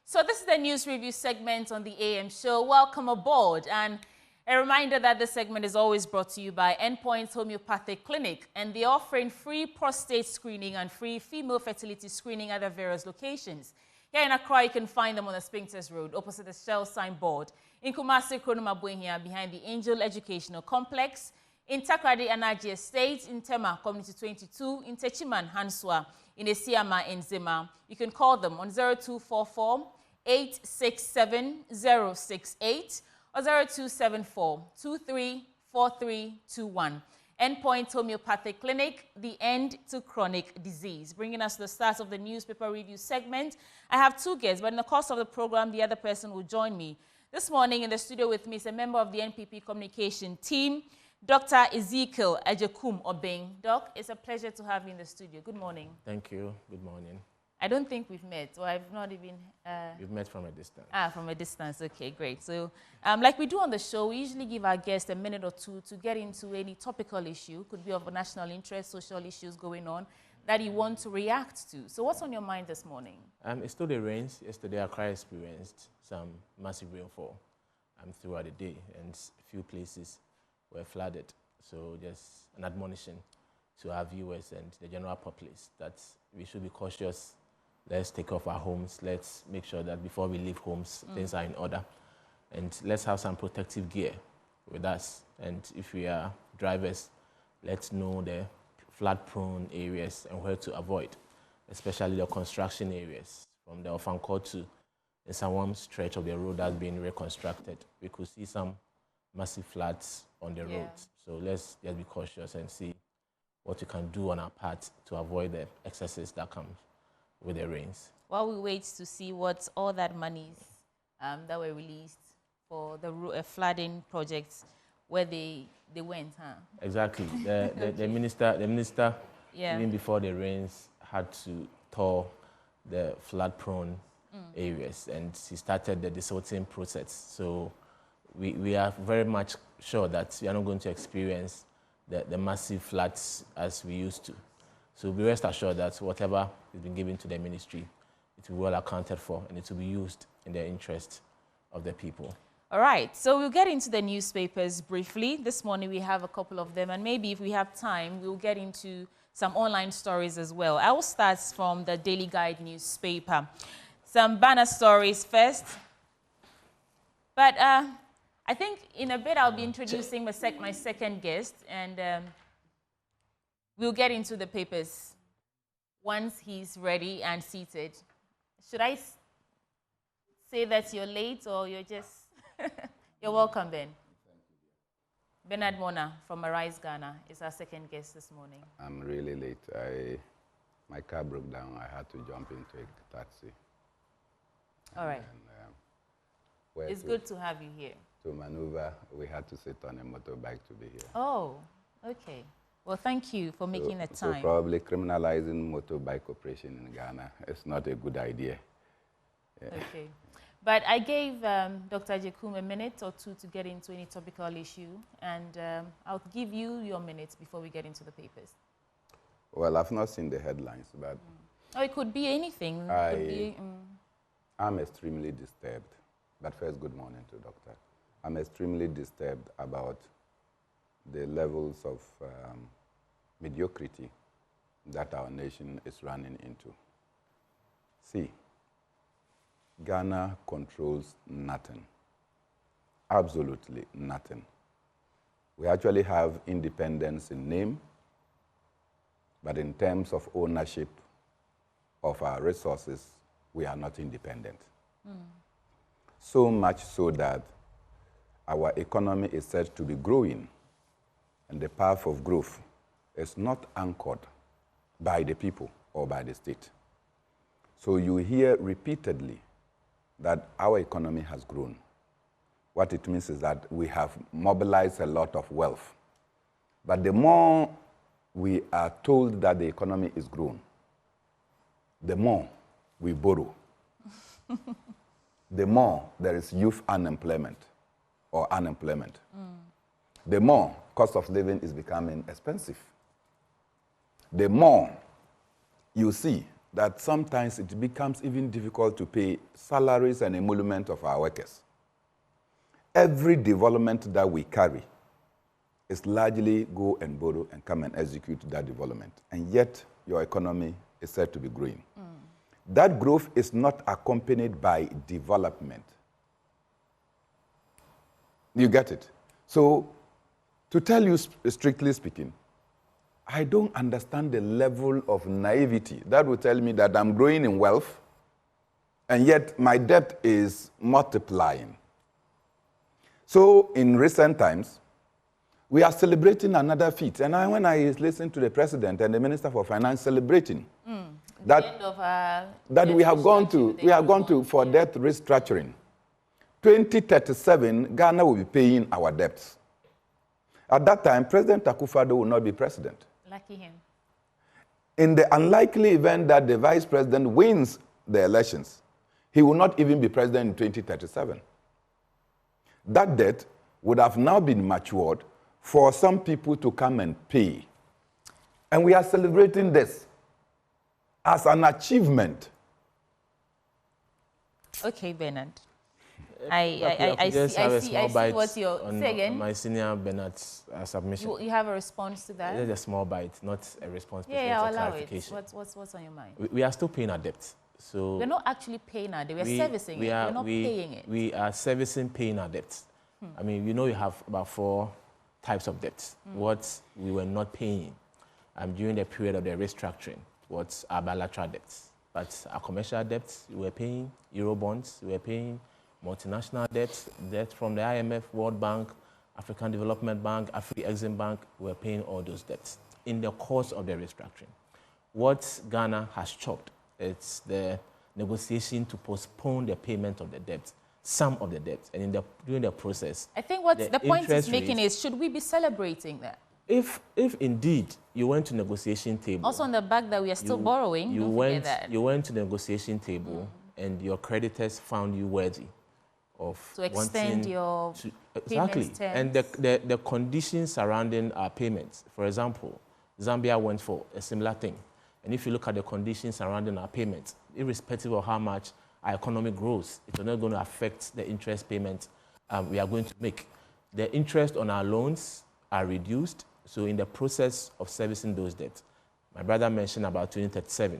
So this is the news review segment on the AM show. Welcome aboard. And a reminder that this segment is always brought to you by Endpoint Homeopathic Clinic. And they're offering free prostate screening and free female fertility screening at their various locations. Here in Accra, you can find them on the Spinkters Road, opposite the Shell signboard. In Kumasi, Kronomabuenhia, behind the Angel Educational Complex. In Takrady, Anaji Estate. In Tema, Community 22. In Techiman, Hanswa. In Esiama, in Zima. You can call them on 0244 867-068 or 0274-234321. Endpoint Homeopathic Clinic, the end to chronic disease. Bringing us to the start of the newspaper review segment. I have two guests, but in the course of the program, the other person will join me. This morning in the studio with me is a member of the NPP communication team, Dr. Ezekiel Ejekum-Obeng. Doc, it's a pleasure to have you in the studio. Good morning. Thank you. Good morning. I don't think we've met, or I've not even... We've met from a distance. From a distance. Okay, great. So, like we do on the show, we usually give our guests a minute or two to get into any topical issue, could be of national interest, social issues going on, that you want to react to. So what's on your mind this morning? It's still the rains. Yesterday, Accra experienced some massive rainfall throughout the day, and a few places were flooded. So just an admonition to our viewers and the general populace that we should be cautious. Let's take off our homes. Let's make sure that before we leave homes, things are in order. And let's have some protective gear with us. And if we are drivers, let's know the flood-prone areas and where to avoid, especially the construction areas. From the Ofanko to the Sawam stretch of the road that's being reconstructed, we could see some massive floods on the roads. So let's just be cautious and see what we can do on our part to avoid the excesses that come with the rains. While we wait to see what all that monies that were released for the flooding projects, where they went, huh? Exactly. The minister, even before the rains, had to tour the flood-prone areas, and he started the desilting process. So we are very much sure that we are not going to experience the massive floods as we used to. So be rest assured that whatever has been given to the ministry, it will be well accounted for, and it will be used in the interest of the people. All right, so we'll get into the newspapers briefly. This morning we have a couple of them, and maybe if we have time, we'll get into some online stories as well. I will start from the Daily Guide newspaper. Some banner stories first. But I think in a bit I'll be introducing my second guest, and we'll get into the papers once he's ready and seated. Should I say that you're late or you're just... You're welcome, Ben. Bernard Mornah from Arise Ghana is our second guest this morning. I'm really late. My car broke down. I had to jump into a taxi. All right. And, it's good to have you here. To maneuver, we had to sit on a motorbike to be here. Oh, okay. Well, thank you for making the time. So probably criminalizing motorbike operation in Ghana is not a good idea. Yeah. Okay. But I gave Dr. Ejekum a minute or two to get into any topical issue, and I'll give you your minutes before we get into the papers. Well, I've not seen the headlines, but... Oh, it could be anything. I'm extremely disturbed. But first, good morning to Doctor. I'm extremely disturbed about the levels of mediocrity that our nation is running into. See, Ghana controls nothing, absolutely nothing. We actually have independence in name, but in terms of ownership of our resources, we are not independent. So much so that our economy is said to be growing, and the path of growth is not anchored by the people or by the state. So you hear repeatedly that our economy has grown. What it means is that we have mobilized a lot of wealth. But the more we are told that the economy is grown, the more we borrow. The more there is youth unemployment or unemployment. The more cost of living is becoming expensive. The more you see that sometimes it becomes even difficult to pay salaries and emolument of our workers. Every development that we carry is largely go and borrow and come and execute that development. And yet, your economy is said to be growing. That growth is not accompanied by development. You get it? So, to tell you strictly speaking, I don't understand the level of naivety that would tell me that I'm growing in wealth, and yet my debt is multiplying. So, in recent times, we are celebrating another feat. And when I listen to the president and the Minister for Finance celebrating that we have gone to for debt restructuring. 2037, Ghana will be paying our debts. At that time, President Akufo-Addo will not be president. Lucky him. In the unlikely event that the vice president wins the elections, he will not even be president in 2037. That debt would have now been matured for some people to come and pay. And we are celebrating this as an achievement. Okay, Bernard. I see what you're saying. My senior Bernard's submission. You have a response to that? It's a small bite, not a response. Yeah, I'll allow it. What's on your mind? We are still paying our debt. So we're not actually paying our debt. We're servicing it. We're not paying it. We are servicing, paying our debts. I mean, you know, you have about 4 types of debts. What we were not paying during the period of the restructuring, what's our bilateral debts. But our commercial debts, we were paying, Euro bonds, we were paying, multinational debts, debt from the IMF, World Bank, African Development Bank, Afri-Exim Bank, we were paying all those debts in the course of the restructuring. What Ghana has chopped, it's the negotiation to postpone the payment of the debt, some of the debt, and during the process. I think what the point it's making is, should we be celebrating that? If indeed you went to negotiation table. Also on the back that we are still borrowing, you went to the negotiation table and your creditors found you worthy of to extend your exactly payments terms. And the conditions surrounding our payments. For example, Zambia went for a similar thing. And if you look at the conditions surrounding our payments, irrespective of how much our economy grows, it's not going to affect the interest payments we are going to make. The interest on our loans are reduced. So in the process of servicing those debts, my brother mentioned about 2037.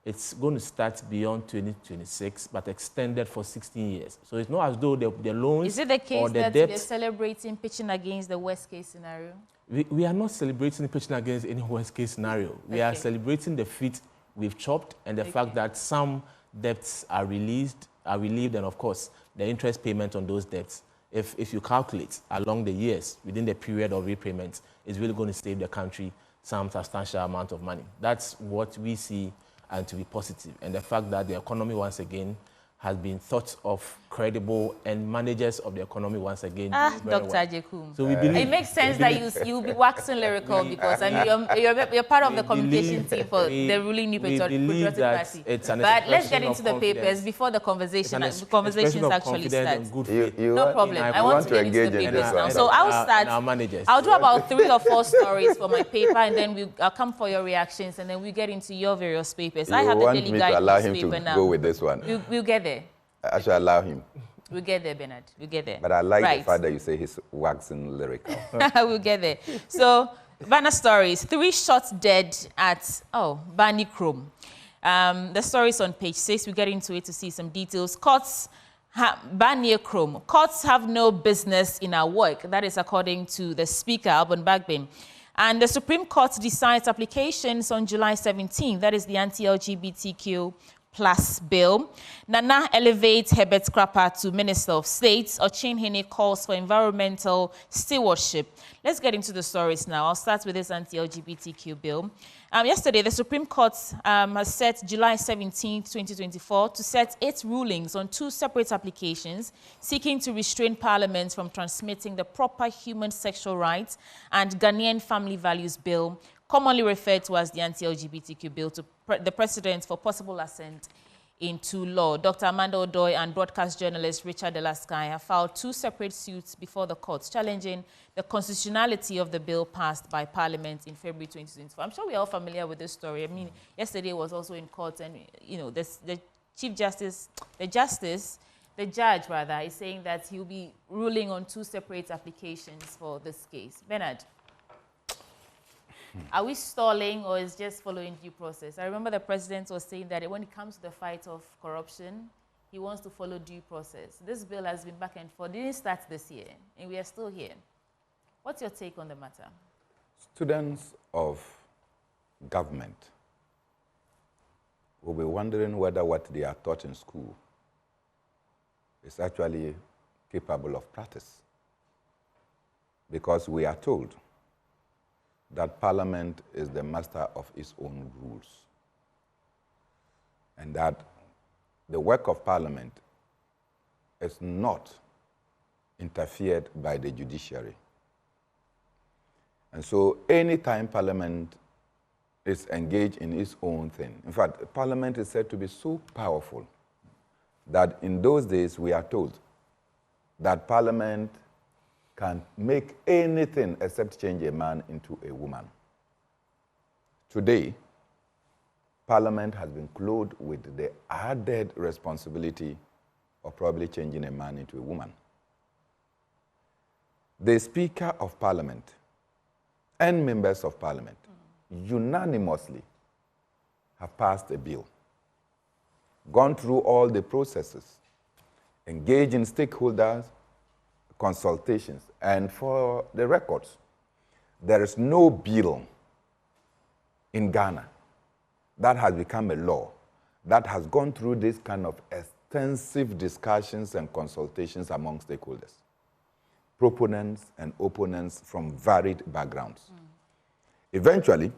It's going to start beyond 2026, but extended for 16 years. So it's not as though the loans Is it the case or the that debts, we're celebrating pitching against the worst case scenario? We are not celebrating pitching against any worst case scenario. We are celebrating the feat we've chopped and the fact that some debts are relieved, and of course, the interest payment on those debts, if you calculate along the years, within the period of repayment, is really going to save the country some substantial amount of money. That's what we see and to be positive. And the fact that the economy, once again, has been thought of credible and managers of the economy, once again. Dr. Ajekum. So we believe, it makes sense that you'll be waxing lyrical because I mean, you're part of the communication team for the ruling New Patriotic Party. But let's get into the papers before the conversations actually start. No problem. I want to get into the papers now. So I'll start. I'll do about 3 or 4 stories for my paper, and then I'll come for your reactions, and then we get into your various papers. I have the Daily Guide newspaper now. Go with this one. We'll get there. I should allow him. We'll get there, Bernard. We'll get there. But I like the fact that you say he's waxing lyrical. We'll get there. So, Banner stories. 3 shots dead at, Bani Chrome. The story's on page 6. We'll get into it to see some details. Courts, Bani Chrome. Courts have no business in our work. That is according to the Speaker, Alban Bagbin. And the Supreme Court decides applications on July 17. That is the Anti-LGBTQ Plus bill. Nana elevates Herbert Krapah to Minister of State. Ochin Hene calls for environmental stewardship. Let's get into the stories now. I'll start with this anti-LGBTQ bill. Yesterday, the Supreme Court has set July 17, 2024, to set 8 rulings on 2 separate applications seeking to restrain Parliament from transmitting the Proper Human Sexual Rights and Ghanaian Family Values Bill, commonly referred to as the anti-LGBTQ bill, to the President for possible assent into law. Dr. Amanda Odoi and broadcast journalist Richard Delasky have filed 2 separate suits before the courts challenging the constitutionality of the bill passed by Parliament in February 2024. I'm sure we're all familiar with this story. I mean, yesterday was also in court, and, you know, the judge is saying that he'll be ruling on 2 separate applications for this case. Bernard, are we stalling, or is just following due process? I remember the president was saying that when it comes to the fight of corruption, he wants to follow due process. This bill has been back and forth. It didn't start this year, and we are still here. What's your take on the matter? Students of government will be wondering whether what they are taught in school is actually capable of practice. Because we are told that Parliament is the master of its own rules, and that the work of Parliament is not interfered by the judiciary. And so anytime Parliament is engaged in its own thing, in fact, Parliament is said to be so powerful that in those days we are told that Parliament can make anything except change a man into a woman. Today, Parliament has been clothed with the added responsibility of probably changing a man into a woman. The Speaker of Parliament and members of Parliament unanimously have passed a bill, gone through all the processes, engaged in stakeholders, consultations, and for the records, there is no bill in Ghana that has become a law that has gone through this kind of extensive discussions and consultations among stakeholders, proponents and opponents from varied backgrounds. Eventually,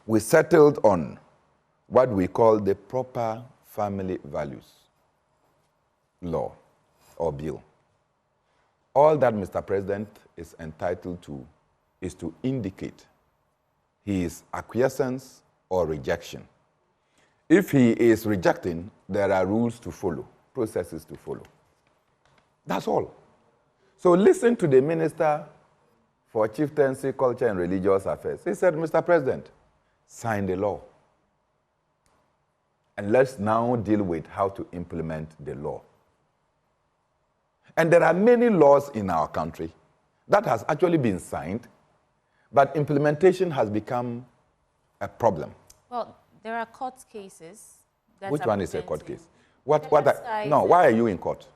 we settled on what we call the proper family values law or bill. All that Mr. President is entitled to is to indicate his acquiescence or rejection. If he is rejecting, there are rules to follow, processes to follow. That's all. So listen to the Minister for Chieftaincy, Culture and Religious Affairs. He said, Mr. President, sign the law. And let's now deal with how to implement the law. And there are many laws in our country that has actually been signed, but implementation has become a problem. Well, there are court cases. Which one is a court case? Why are you in court?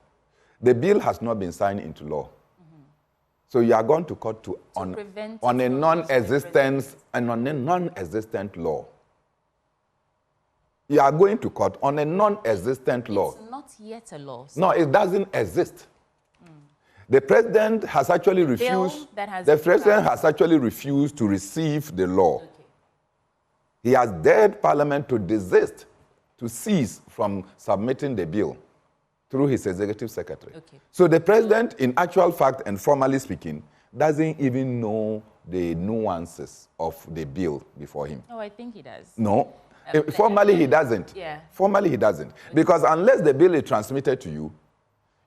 The bill has not been signed into law. So you are going to court on a non-existent law. You are going to court on a non-existent law. It's not yet a law. No, it doesn't exist. The president has actually refused. To receive the law. Okay. He has dared Parliament to desist, to cease from submitting the bill through his executive secretary. Okay. So the president, in actual fact and formally speaking, doesn't even know the nuances of the bill before him. Oh, I think he does. No. Formally, he doesn't. Yeah. Formally, he doesn't. Okay. Because unless the bill is transmitted to you,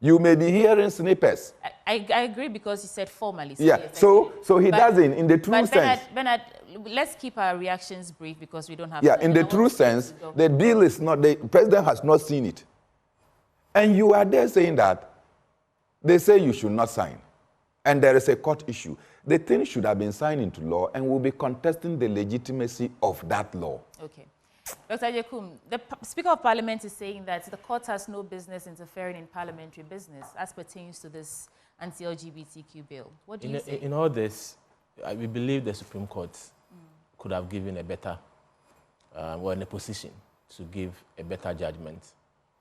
you may be hearing snippets. I agree, because he said formally. So, yeah, yes, so he doesn't, in the true sense. Bernard, let's keep our reactions brief because we don't have time. In the true sense, the bill is not, the president has not seen it. And you are there saying that they say you should not sign. And there is a court issue. The thing should have been signed into law, and we'll be contesting the legitimacy of that law. Okay. Dr. Jekum, the Speaker of Parliament is saying that the court has no business interfering in parliamentary business as pertains to this anti-LGBTQ bill. What do you say? In all this, we believe the Supreme Court could have given a better, or in a position to give a better judgment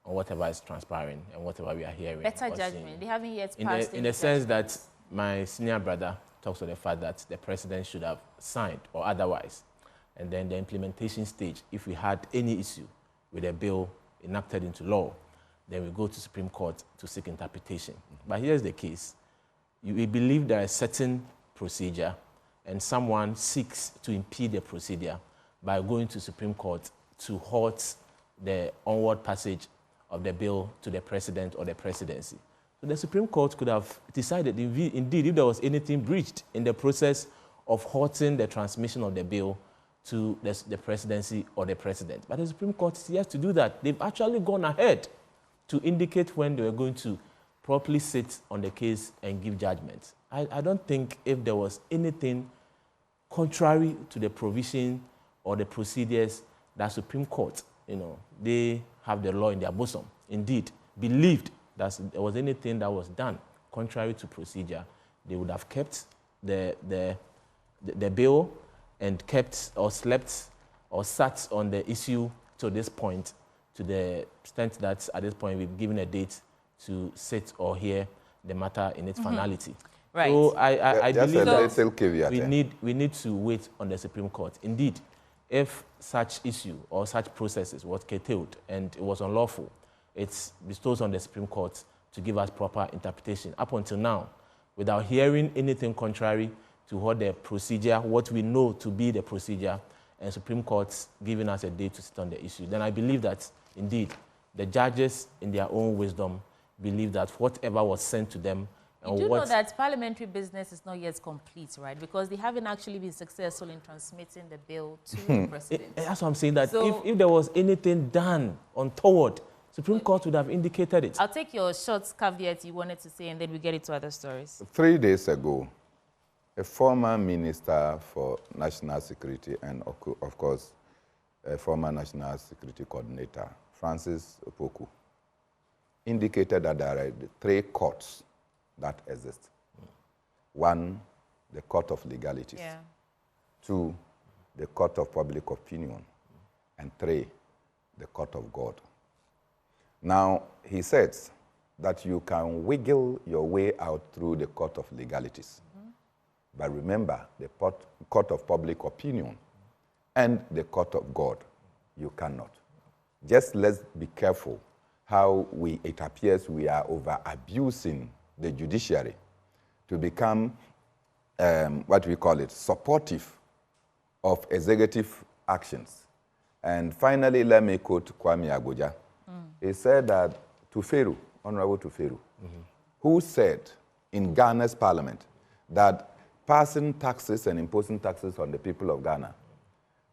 on whatever is transpiring and whatever we are hearing. Better judgment? Seeing. They haven't yet passed in the sense that my senior brother talks of the fact that the president should have signed or otherwise. And then the implementation stage, if we had any issue with a bill enacted into law, then we go to Supreme Court to seek interpretation. But here's the case. We believe there is a certain procedure, and someone seeks to impede the procedure by going to Supreme Court to halt the onward passage of the bill to the president or the presidency. So the Supreme Court could have decided, indeed, if there was anything breached in the process of halting the transmission of the bill to the presidency or the president. But the Supreme Court is yet to do that. They've actually gone ahead to indicate when they were going to properly sit on the case and give judgment. I don't think if there was anything contrary to the provision or the procedures that Supreme Court, they have the law in their bosom, indeed, believed that there was anything that was done contrary to procedure, they would have kept the bill and kept or slept or sat on the issue to this point, to the extent that at this point we've given a date to sit or hear the matter in its finality. Right. So I believe that we need to wait on the Supreme Court. Indeed, if such issue or such processes was curtailed and it was unlawful, it bestows on the Supreme Court to give us proper interpretation. Up until now, without hearing anything contrary to what the procedure, what we know to be the procedure, and Supreme Court's giving us a date to sit on the issue, then I believe that, indeed, the judges, in their own wisdom, believe that whatever was sent to them. You do know that parliamentary business is not yet complete, right? Because they haven't actually been successful in transmitting the bill to the president. That's what I'm saying, that so, if there was anything done untoward, Supreme Court would have indicated it. I'll take your short caveat you wanted to say, and then we get into other stories. 3 days ago, a former minister for national security and, of course, a former national security coordinator, Francis Opoku, indicated that there are 3 courts that exist. 1, the court of legalities. Yeah. 2, the court of public opinion. And 3, the court of God. Now, he says that you can wiggle your way out through the court of legalities. But remember, the court of public opinion and the court of God, you cannot. Just let's be careful how it appears we are over-abusing the judiciary to become, what we call it, supportive of executive actions. And finally, let me quote Kwame Agbodza. He said that Tuferu, Honorable Tuferu, who said in Ghana's parliament that passing taxes and imposing taxes on the people of Ghana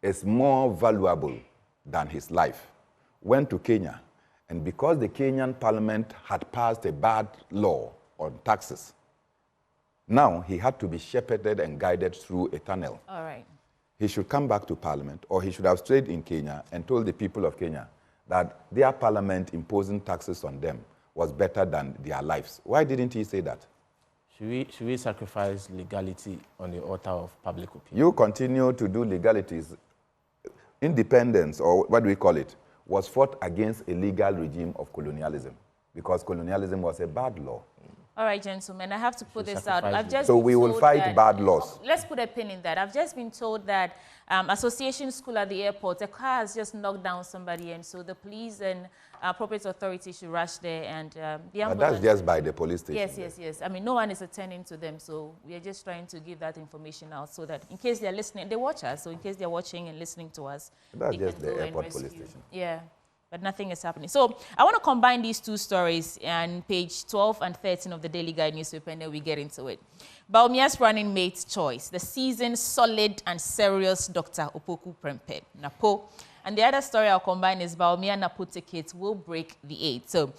is more valuable than his life, went to Kenya, and because the Kenyan parliament had passed a bad law on taxes, now he had to be shepherded and guided through a tunnel. All right. He should come back to parliament, or he should have stayed in Kenya and told the people of Kenya that their parliament imposing taxes on them was better than their lives. Why didn't he say that? Should we sacrifice legality on the altar of public opinion? You continue to do legalities. Independence, or what do we call it, was fought against a legal regime of colonialism because colonialism was a bad law. All right, gentlemen, I have to put this out. So we will fight bad laws. Let's put a pin in that. I've just been told that Association School at the airport, a car has just knocked down somebody, and so the police and appropriate authorities should rush there, and the ambulance. But that's just by the police station. Yes. I mean, no one is attending to them, so we are just trying to give that information out so that in case they're listening, they watch us, so in case they're watching and listening to us, that's just the airport police station. Yeah. But nothing is happening. So I want to combine these 2 stories on page 12 and 13 of the Daily Guide newspaper, and then we get into it. Bawumia's running mate choice, the seasoned, solid, and serious Dr. Opoku Prempeh, Napo. And the other story I'll combine is Bawumia Napo tickets will break the 8. So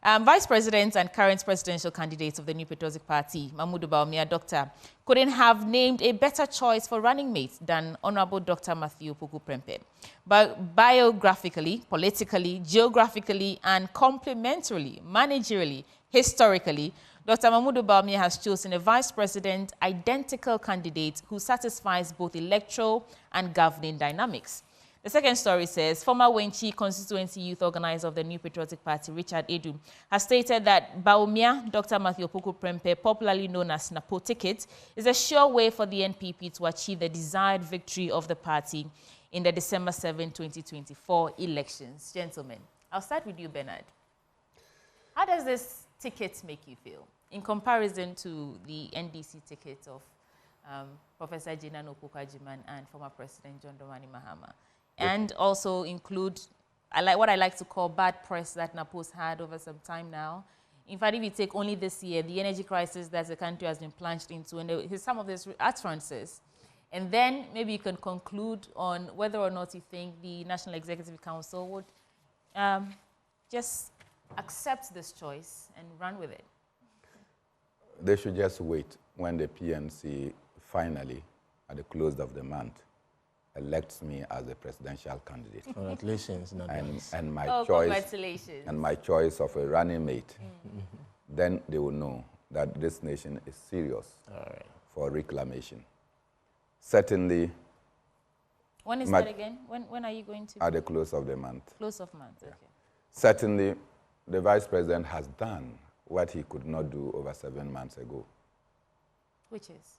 Vice President and current presidential candidate of the New Patriotic Party, Mahmoud Bawumia, Doctor, couldn't have named a better choice for running mate than Honorable Dr. Matthew Opoku Prempeh. But biographically, politically, geographically, and complementarily, managerially, historically, Dr. Mahmoud Bawumia has chosen a vice president identical candidate who satisfies both electoral and governing dynamics. The second story says, former Wenchi constituency youth organizer of the New Patriotic Party, Richard Edu, has stated that Bawumia, Dr. Matthew Opoku Prempeh, popularly known as Napo ticket, is a sure way for the NPP to achieve the desired victory of the party in the December 7, 2024 elections. Gentlemen, I'll start with you, Bernard. How does this ticket make you feel in comparison to the NDC ticket of Professor Jinan Opoku-Agyeman and former President John Dramani Mahama? And also include what I like to call bad press that NAPO's had over some time now. In fact, if you take only this year, the energy crisis that the country has been plunged into, and some of these utterances, and then maybe you can conclude on whether or not you think the National Executive Council would just accept this choice and run with it. They should just wait when the PNC finally, at the close of the month, elects me as the presidential candidate. Congratulations. And my choice, congratulations. And my choice of a running mate. Then they will know that this nation is serious for reclamation. Certainly. When is that again? When are you going to? At the close of the month. Close of month, okay. Certainly, the Vice President has done what he could not do over 7 months ago. Which is?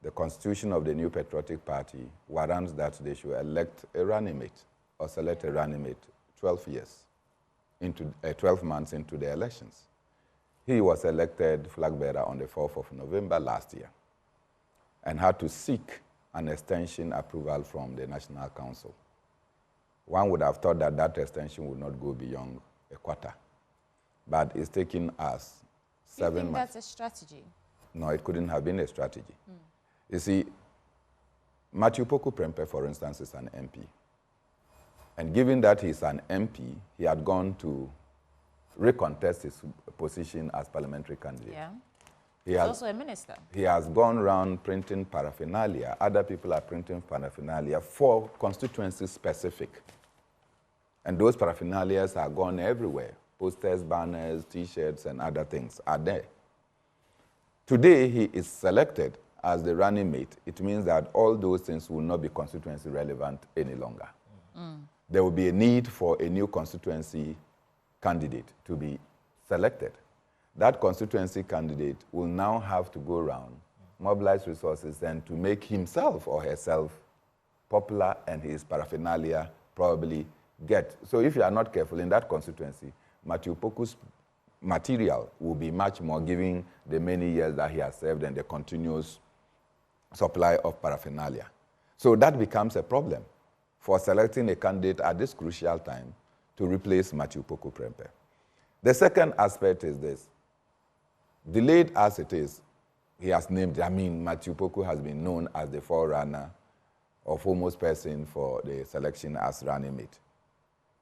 The constitution of the New Patriotic Party warrants that they should elect a running mate or select a running mate 12 months into the elections. He was elected flag bearer on the 4th of November last year and had to seek an extension approval from the National Council. One would have thought that that extension would not go beyond a quarter, but it's taken us 7 months. You think that's a strategy? No, it couldn't have been a strategy. You see, Matthew Poku Prempeh, for instance, is an MP. And given that he's an MP, he had gone to recontest his position as parliamentary candidate. Yeah. He's also a minister. He has gone around printing paraphernalia. Other people are printing paraphernalia for constituency specific. And those paraphernalias are gone everywhere. Posters, banners, T-shirts, and other things are there. Today, he is selected as the running mate. It means that all those things will not be constituency relevant any longer. There will be a need for a new constituency candidate to be selected. That constituency candidate will now have to go around, mobilize resources, and to make himself or herself popular and his paraphernalia probably get. So if you are not careful in that constituency, Matthew Poku's material will be much more, given the many years that he has served and the continuous supply of paraphernalia. So that becomes a problem for selecting a candidate at this crucial time to replace Matthew Poku Prempeh. The second aspect is this. Delayed as it is, he has named, Matthew Poku has been known as the forerunner or foremost person for the selection as running mate.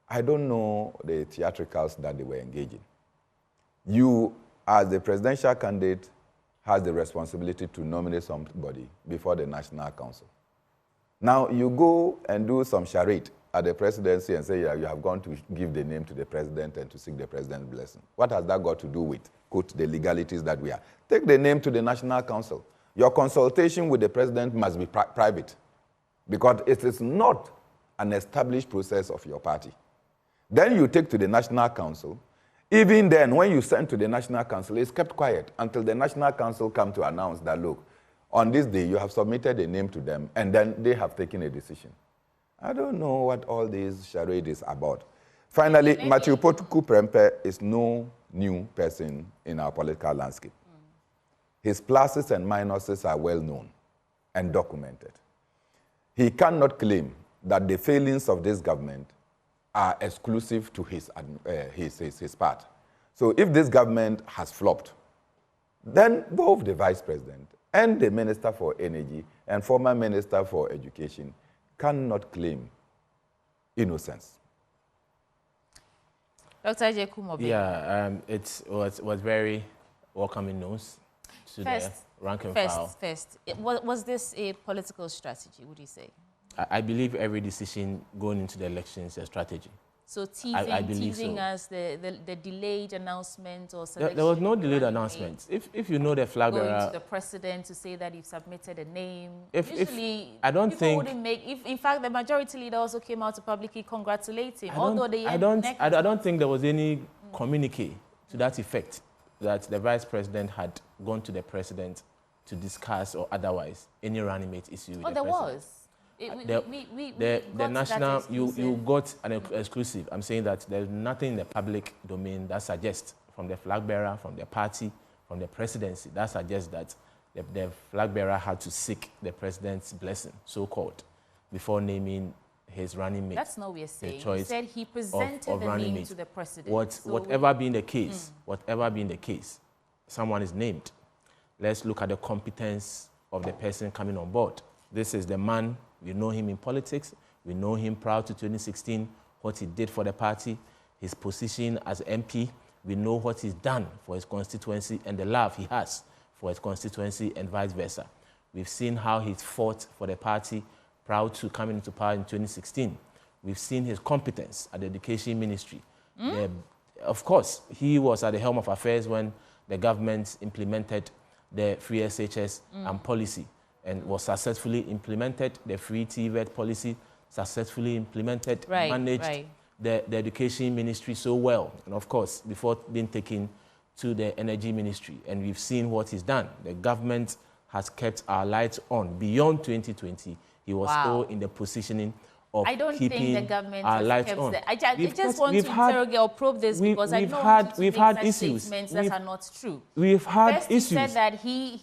I don't know the theatricals that they were engaging. You, as the presidential candidate, has the responsibility to nominate somebody before the National Council. Now, you go and do some charade at the presidency and say, yeah, you have gone to give the name to the president and to seek the president's blessing. What has that got to do with, quote, the legalities that we are? Take the name to the National Council. Your consultation with the president must be private because it is not an established process of your party. Then you take to the National Council. Even then, when you send to the National Council, it's kept quiet until the National Council come to announce that, look, on this day, you have submitted a name to them, and then they have taken a decision. I don't know what all this charade is about. Finally, Matthew Poku Prempeh is no new person in our political landscape. His pluses and minuses are well known and documented. He cannot claim that the failings of this government are exclusive to his part. So if this government has flopped, then both the Vice President and the Minister for Energy and former Minister for Education cannot claim innocence. Dr. J. Kumobe. Yeah, it was very welcoming news to the rank and file. Was this a political strategy, would you say? I believe every decision going into the election is a strategy. So teasing us the delayed announcement or selection? There was no delayed announcement. If you know the flag bearer... Going to the president to say that you've submitted a name. I don't think... wouldn't make... in fact, the majority leader also came out to publicly congratulate him. I don't think there was any communique to that effect that the vice president had gone to the president to discuss or otherwise any running mate issue with the president. Was. The national, you got an exclusive. I'm saying that there's nothing in the public domain that suggests from the flag bearer, from the party, from the presidency, that suggests that the flag bearer had to seek the president's blessing, so-called, before naming his running mate. That's not what we're saying. The choice He said he presented of the running name mate. to the president. Whatever being the case, whatever being the case, someone is named. Let's look at the competence of the person coming on board. This is the man, we know him in politics, we know him prior to 2016, what he did for the party, his position as MP, we know what he's done for his constituency and the love he has for his constituency and vice versa. We've seen how he's fought for the party prior to coming into power in 2016. We've seen his competence at the education ministry. Of course, he was at the helm of affairs when the government implemented the free SHS policy and was successfully implemented, the free TVET policy successfully implemented, managed the education ministry so well. And of course, before being taken to the energy ministry. And we've seen what he's done. The government has kept our lights on. Beyond 2020, he was still in the positioning of I don't keeping think the government our has lights kept on. I just want to interrogate or probe this because I don't want you to make such statements that are not true. We've had First, issues. He said that he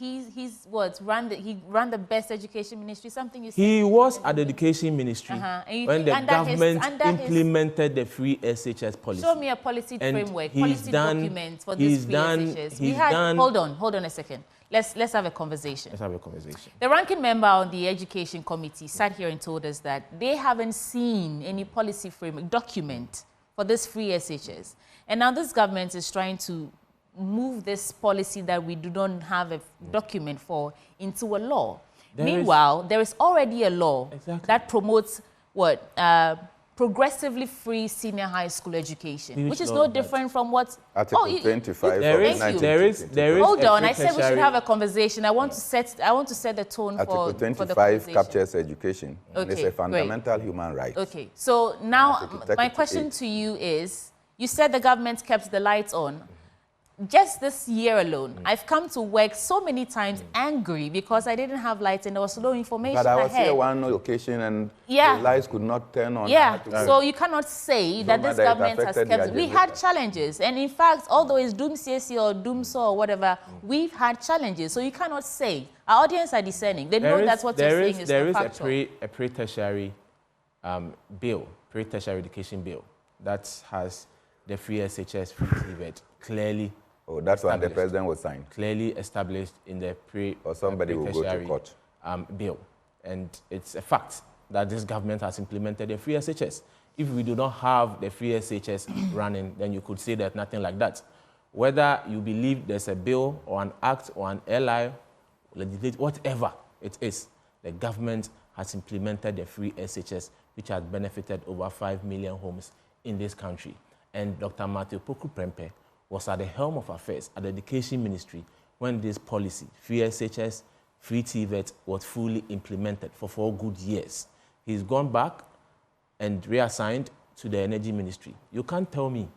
ran the best education ministry. Something you said. He was at the education ministry when the government implemented the free SHS policy. Show me a policy framework, policy document for this free SHS. Hold on a second. Let's have a conversation. Let's have a conversation. The ranking member on the Education Committee sat here and told us that they haven't seen any policy framework document for this free SHS. And now this government is trying to move this policy that we do not have a document for into a law. Meanwhile, there is already a law that promotes progressively free senior high school education, which is no different from what... Article 25 there is Hold on, I said we should have a conversation. I want to set the tone Article for 25 captures education. Okay, it's a fundamental human right. Okay, so now my question to you is, you said the government kept the lights on. Just this year alone, I've come to work so many times angry because I didn't have lights and there was no information But I was ahead. here one occasion and the lights could not turn on. So you cannot say that this government has kept... We had challenges. And in fact, although it's doom CSC or doom so or whatever, we've had challenges. So you cannot say. Our audience are discerning. They know that's what you're saying is There is factual. a pre-tertiary bill, pre-tertiary education bill, that has the free SHS, free TVET clearly. Oh, that's when the president was signed. Clearly established in the or somebody will go to court. Bill. And it's a fact that this government has implemented the free SHS. If we do not have the free SHS running, then you could say there's nothing like that. Whether you believe there's a bill or an act or an LI, legislate, whatever it is, the government has implemented the free SHS, which has benefited over 5 million homes in this country. And Dr. Matthew Poku Prempeh was at the helm of affairs at the Education Ministry when this policy, free SHS, free TVET, was fully implemented for 4 good years. He's gone back and reassigned to the Energy Ministry. You can't tell me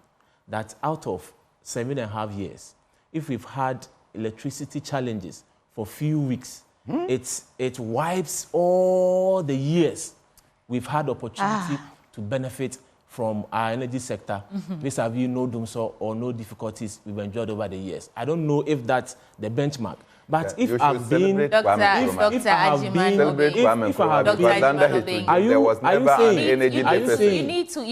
that out of 7.5 years, if we've had electricity challenges for a few weeks, it wipes all the years we've had opportunity to benefit from our energy sector, vis-a-vis no doomsor or no difficulties we've enjoyed over the years. I don't know if that's the benchmark. But if I've been... there was never an energy deficit. You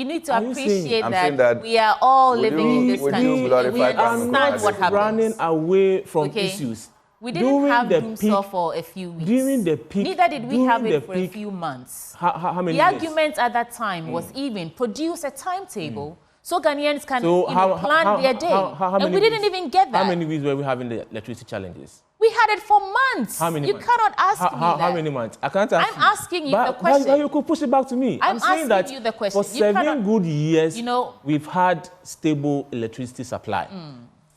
need to appreciate that we are all living in this country. We understand what happens. Running away from issues. We didn't have doomsor for a few weeks. During the peak, neither did we have it for a few months. How many The argument at that time was even produce a timetable so Ghanaians can plan their day. And we didn't even get that. How many weeks were we having the electricity challenges? We had it for months. How many you months? Cannot ask me that. How many months? I can't ask I'm asking you the question. But you could push it back to me. I'm saying that you the question. For 7 good years, we've had stable electricity supply.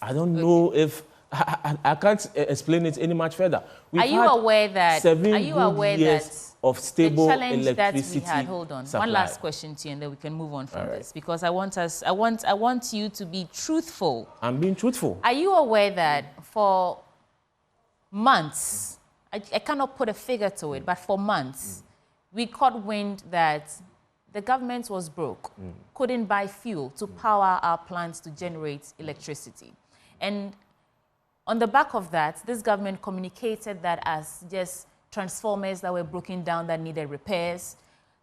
I don't know if... I can't explain it any much further. Are you aware that 7 good years of stable the challenge electricity that we had? Hold on. Supply. One last question to you, and then we can move on from this, because I want you to be truthful. I'm being truthful. Are you aware that for months, I cannot put a figure to it, but for months, we caught wind that the government was broke, couldn't buy fuel to power our plants to generate electricity, and on the back of that, this government communicated that as just transformers that were broken down that needed repairs.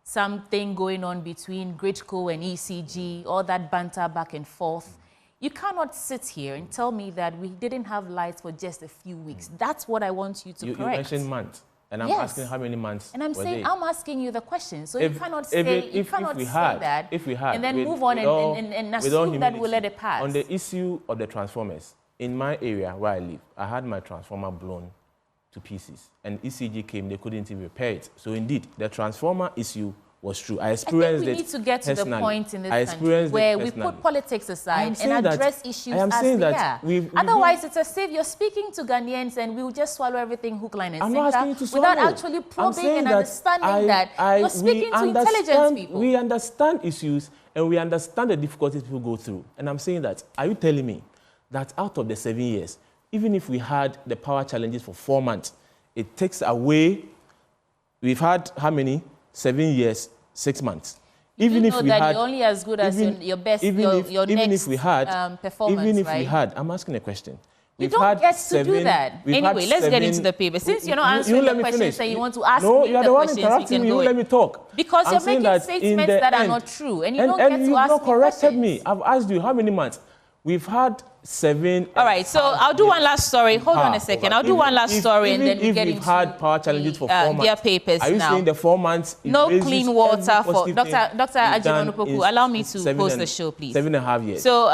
something going on between Gridco and ECG, all that banter back and forth. You cannot sit here and tell me that we didn't have lights for just a few weeks. That's what I want you to correct. You mentioned months, and I'm asking how many months. And I'm saying, I'm asking you the question. So you cannot say that and then move on and assume that we'll let it pass. On the issue of the transformers, in my area where I live, I had my transformer blown to pieces, and ECG came, they couldn't even repair it. So indeed, the transformer issue was true. I experienced it. I think we need to get to the point in this country where we put politics aside and address issues as they are. Otherwise, it's as if you're speaking to Ghanaians and we'll just swallow everything hook, line, and sinker without actually probing and understanding that you're speaking to intelligent people. We understand issues and we understand the difficulties people go through. And I'm saying that, are you telling me that out of the 7 years, even if we had the power challenges for 4 months, it takes away, we've had how many? 7 years, 6 months. Even if we had, you're only as good as your best, your next performance, even if we had, I'm asking a question. You don't get to do that. Anyway, let's get into the paper. Since you're not answering the questions and you want to ask me the questions, you can go. Let me talk. Because you're making statements that are not true, and you don't get to ask me questions. And you've not corrected me. I've asked you how many months. We've had 7. All right, so I'll do one last story. Hold on a second. I'll do one last story and then we get into we've had power challenges for 4 months. Their papers now. Are you saying the 4 months? No clean water for Dr. Ajimonupoku. Allow me to post the show, please. 7.5 years. So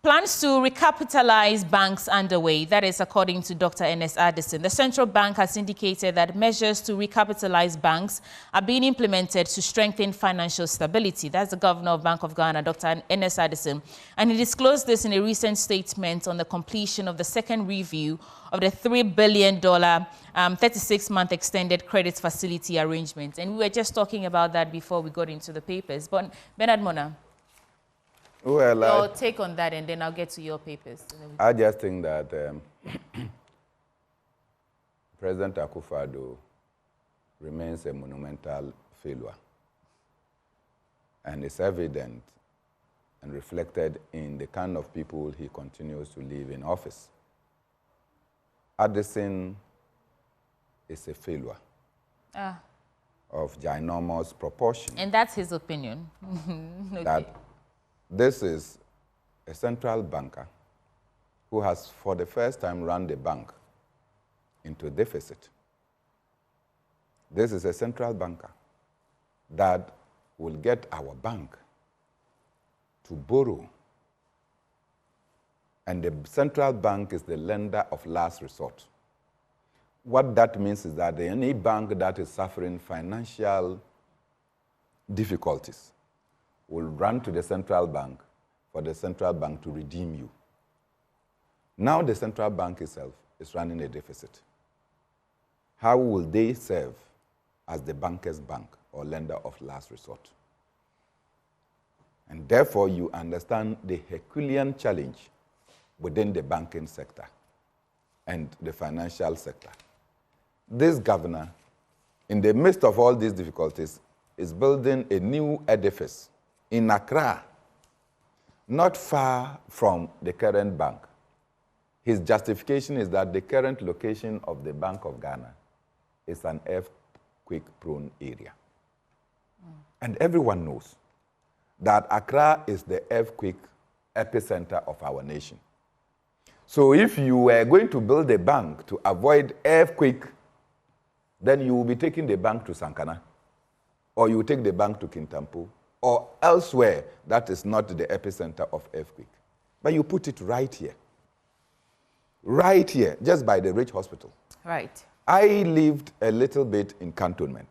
plans to recapitalize banks underway. That is according to Dr. Ernest Addison. The central bank has indicated that measures to recapitalize banks are being implemented to strengthen financial stability. That's the governor of Bank of Ghana, Dr. Ernest Addison. And he disclosed this in a recent statement on the completion of the second review of the $3 billion 36-month extended credit facility arrangement. And we were just talking about that before we got into the papers. But Bernard Mornah, well, your take on that, and then I'll get to your papers. I just think that President Akufo-Addo remains a monumental failure. And it's evident and reflected in the kind of people he continues to leave in office. Addison is a failure of ginormous proportion. And that's his opinion. Okay. That this is a central banker who has, for the first time, run the bank into deficit. This is a central banker that will get our bank to borrow. And the central bank is the lender of last resort. What that means is that any bank that is suffering financial difficulties will run to the central bank for the central bank to redeem you. Now the central bank itself is running a deficit. How will they serve as the banker's bank or lender of last resort? And therefore, you understand the Herculean challenge within the banking sector and the financial sector. This governor, in the midst of all these difficulties, is building a new edifice in Accra, not far from the current bank. His justification is that the current location of the Bank of Ghana is an earthquake-prone area. And everyone knows that Accra is the earthquake epicenter of our nation. So if you were going to build a bank to avoid earthquake, then you will be taking the bank to Sankana, or you will take the bank to Kintampo, or elsewhere that is not the epicenter of earthquake. But you put it right here, just by the Rich Hospital. Right. I lived a little bit in cantonment,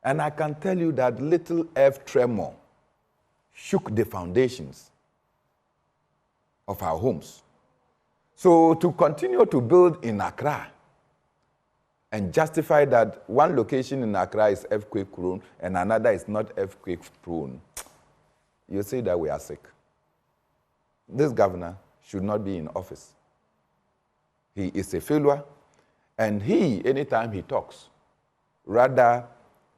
and I can tell you that little earth tremor shook the foundations of our homes. So to continue to build in Accra and justify that one location in Accra is earthquake-prone and another is not earthquake-prone, you say that we are sick. This governor should not be in office. He is a failure, and he, anytime he talks, rather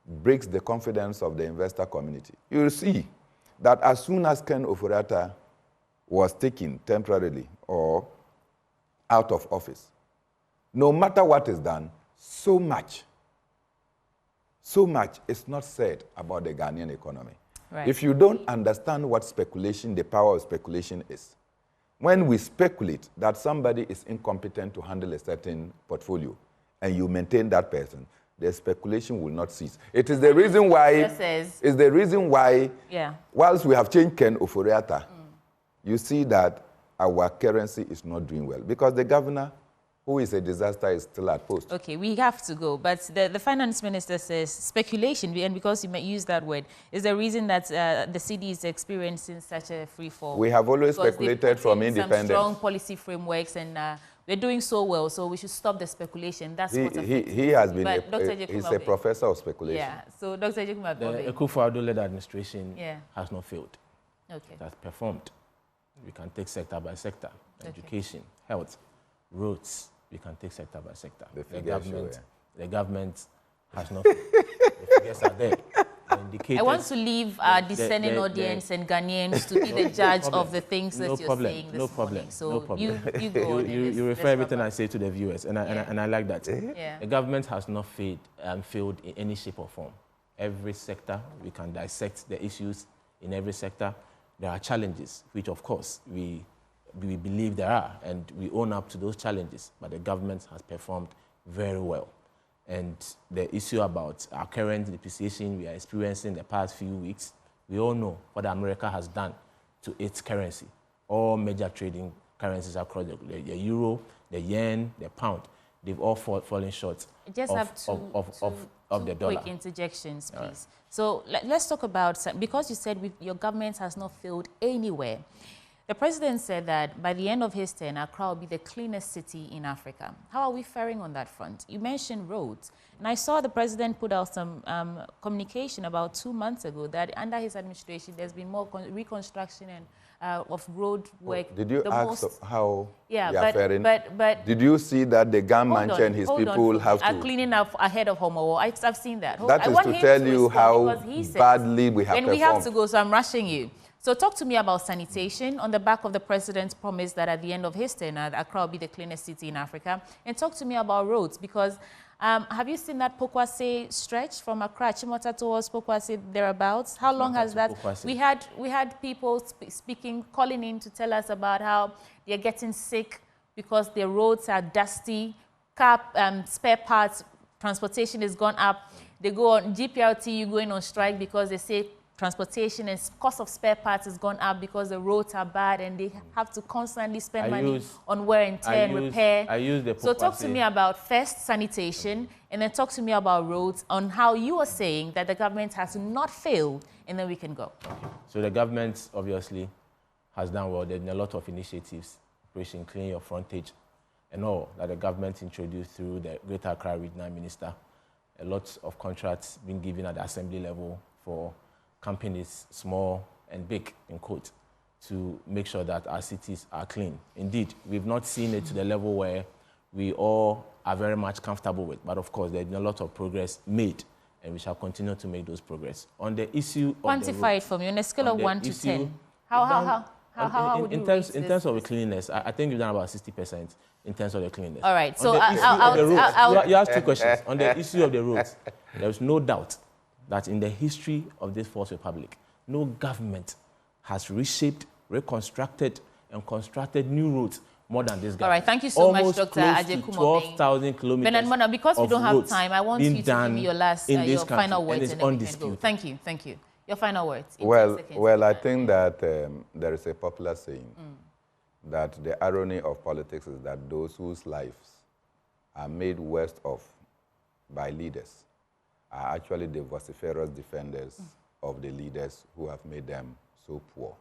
breaks the confidence of the investor community. You will see that as soon as Ken Ofori-Atta was taken temporarily or out of office, no matter what is done, so much so much is not said about the Ghanaian economy. Right. If you don't understand what speculation, the power of speculation is, when we speculate that somebody is incompetent to handle a certain portfolio and you maintain that person, the speculation will not cease. It is the reason why, whilst we have changed Ken Ofori-Atta, you see that our currency is not doing well because the governor, who is a disaster, is still at post. Okay, we have to go. But the finance minister says speculation, and because you may use that word, is the reason that the city is experiencing such a free fall. We have always speculated from independence. Some strong policy frameworks, and we're doing so well, so we should stop the speculation. That's what he has been. He's a professor of speculation. Yeah. So Dr. The Akufo-Addo-led administration has not failed. Okay. It has performed. We can take sector by sector. Education, health, roads. We can take sector by sector. The government has not. The figures are there. I want to leave our discerning audience and Ghanaians to be the judge of the things that you're saying this morning. So no problem. You go on. You refer everything I say to the viewers, and I like that. The government has not failed in any shape or form. Every sector, we can dissect the issues in every sector. There are challenges, which of course we believe there are, and we own up to those challenges, but the government has performed very well. And the issue about our current depreciation we are experiencing the past few weeks, we all know what America has done to its currency. All major trading currencies across the euro, the yen, the pound, they've all fallen short of the dollar. Quick interjections, please. Right. So let's talk about, because you said your government has not failed anywhere. The president said that by the end of his term, Accra will be the cleanest city in Africa. How are we faring on that front? You mentioned roads. And I saw the president put out some communication about 2 months ago that under his administration, there's been more reconstruction and of road work. Did you ask how they are faring? But did you see that the government and his people have to... are cleaning up ahead of Homo. I've seen that. That is to tell you how badly we have performed. And we have to go, so I'm rushing you. So talk to me about sanitation on the back of the president's promise that at the end of his tenure, Accra will be the cleanest city in Africa. And talk to me about roads, because have you seen that Pokwase stretch from Accra, Chimota towards Pokwase, thereabouts? How long has that? We had people calling in to tell us about how they're getting sick because their roads are dusty, spare parts, transportation has gone up. They go on GPLT, going on strike because they say transportation and cost of spare parts has gone up because the roads are bad and they have to constantly spend money on wear and tear and repair. So talk to me about first sanitation and then talk to me about roads on how you are saying that the government has not failed, and then we can go. Okay. So the government obviously has done well. There have been a lot of initiatives, Operation Clean Your Frontage and all that the government introduced through the Greater Accra Regional Minister. A lot of contracts being given at the assembly level for companies, small and big, in quote, to make sure that our cities are clean. Indeed, we've not seen it to the level where we all are very much comfortable with, but of course, there's been a lot of progress made, and we shall continue to make those progress. On the issue quantify it for me on a scale of 1 to 10. How would you rate this? In terms of the cleanliness, I think we've done about 60% in terms of the cleanliness. All right, so you asked 2 questions. On the issue of the roads, there is no doubt that in the history of this Fourth Republic, no government has reshaped, reconstructed, and constructed new roads more than this government. All right, thank you so much, Dr. Ajekumo. 12,000 kilometers. Bernard Mornah, because we don't have time, I want you to give me your final words. And undisputed. Thank you. Your final words. Well, I think that there is a popular saying that the irony of politics is that those whose lives are made worst of by leaders are actually the vociferous defenders of the leaders who have made them so poor.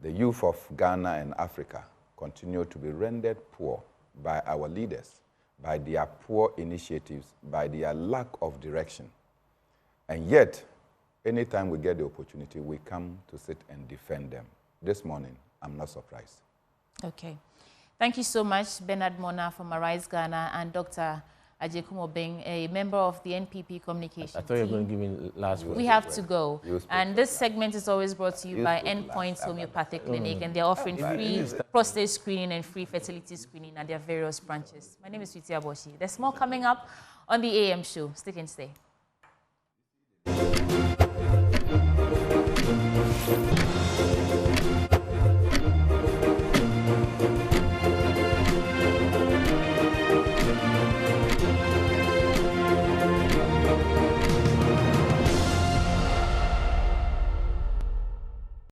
The youth of Ghana and Africa continue to be rendered poor by our leaders, by their poor initiatives, by their lack of direction. And yet, anytime we get the opportunity, we come to sit and defend them. This morning, I'm not surprised. Okay. Thank you so much, Bernard Mornah from Arise Ghana and Dr. Ajekumo being a member of the NPP communication I thought you were going to give me last word. We have to go. And this segment is always brought to you by Endpoints Homeopathic Clinic, and they're offering free prostate screening and free fertility screening at their various branches. My name is Sweetie Aboshi. There's more coming up on the AM show. Stick and stay.